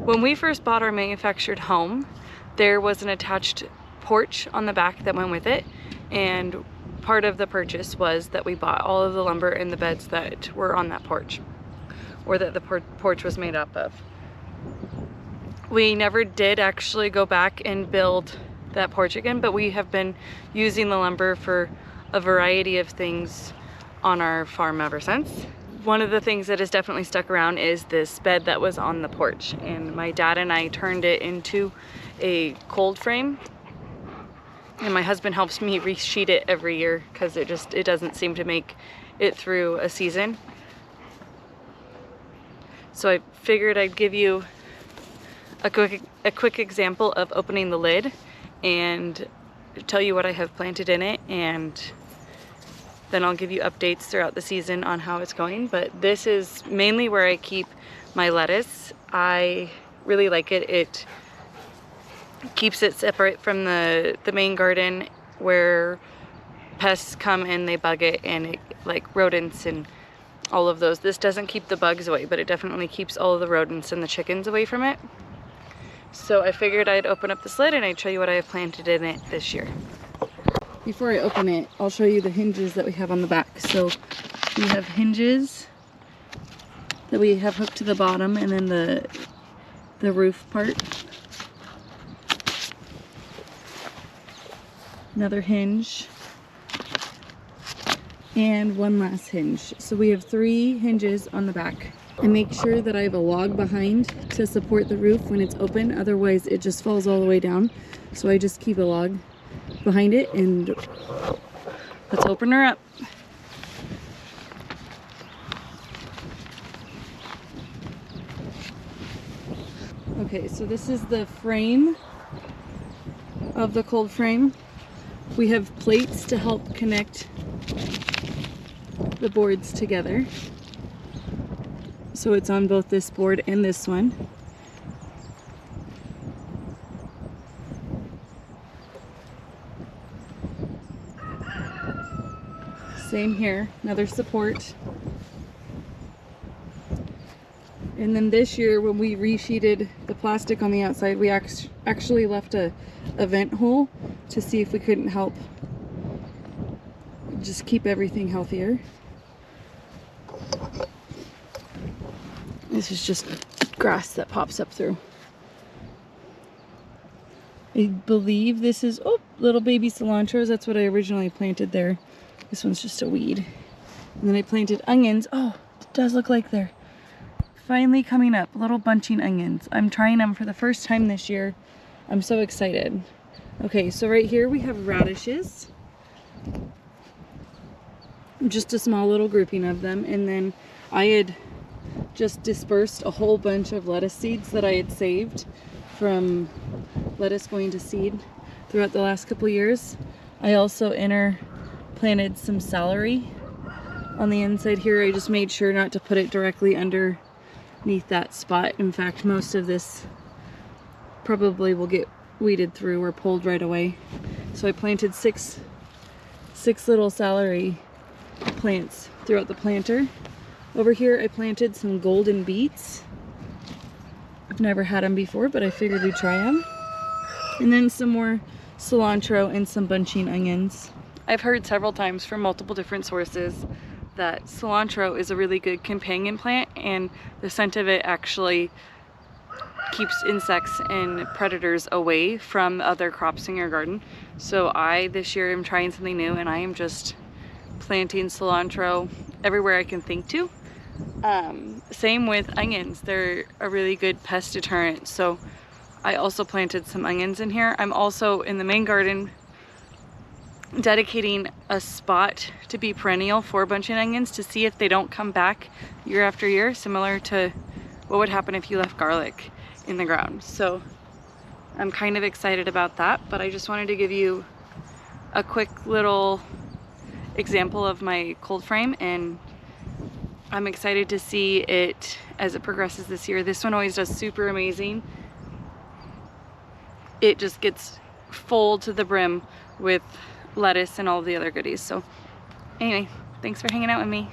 When we first bought our manufactured home, there was an attached porch on the back that went with it, and part of the purchase was that we bought all of the lumber and the beds that were on that porch, or that the porch was made up of. We never did actually go back and build that porch again, but we have been using the lumber for a variety of things on our farm ever since. One of the things that has definitely stuck around is this bed that was on the porch, and my dad and I turned it into a cold frame, and my husband helps me resheet it every year because it doesn't seem to make it through a season. So I figured I'd give you a quick example of opening the lid and tell you what I have planted in it, and then I'll give you updates throughout the season on how it's going. But this is mainly where I keep my lettuce. I really like it. It keeps it separate from the main garden where pests come and they bug it, and it, like rodents and all of those. This doesn't keep the bugs away, but it definitely keeps all of the rodents and the chickens away from it. So I figured I'd open up this lid and I'd show you what I have planted in it this year. Before I open it, I'll show you the hinges that we have on the back. So we have hinges that we have hooked to the bottom, and then the roof part. Another hinge. And one last hinge. So we have 3 hinges on the back. I make sure that I have a log behind to support the roof when it's open, otherwise it just falls all the way down. So I just keep a log behind it, and let's open her up. Okay, so this is the frame of the cold frame. We have plates to help connect the boards together. So it's on both this board and this one. Same here, another support. And then this year when we resheeted the plastic on the outside, we actually left a vent hole to see if we couldn't help just keep everything healthier. This is just grass that pops up through. I believe this is, oh, little baby cilantros. That's what I originally planted there. This one's just a weed. And then I planted onions. Oh, it does look like they're finally coming up. Little bunching onions. I'm trying them for the first time this year. I'm so excited. Okay, so right here we have radishes. Just a small little grouping of them. And then I had just dispersed a whole bunch of lettuce seeds that I had saved from lettuce going to seed throughout the last couple years. I also planted some celery on the inside here. I just made sure not to put it directly underneath that spot. In fact, most of this probably will get weeded through or pulled right away. So I planted six little celery plants throughout the planter. Over here I planted some golden beets. I've never had them before, but I figured we'd try them. And then some more cilantro and some bunching onions. I've heard several times from multiple different sources that cilantro is a really good companion plant, and the scent of it actually keeps insects and predators away from other crops in your garden. So this year am trying something new, and I am just planting cilantro everywhere I can think to. Same with onions. They're a really good pest deterrent, so I also planted some onions in here. I'm also in the main garden dedicating a spot to be perennial for bunching onions to see if they don't come back year after year, similar to what would happen if you left garlic in the ground. So I'm kind of excited about that, but I just wanted to give you a quick little example of my cold frame, and I'm excited to see it as it progresses this year. This one always does super amazing. It just gets full to the brim with lettuce and all the other goodies. So anyway, thanks for hanging out with me.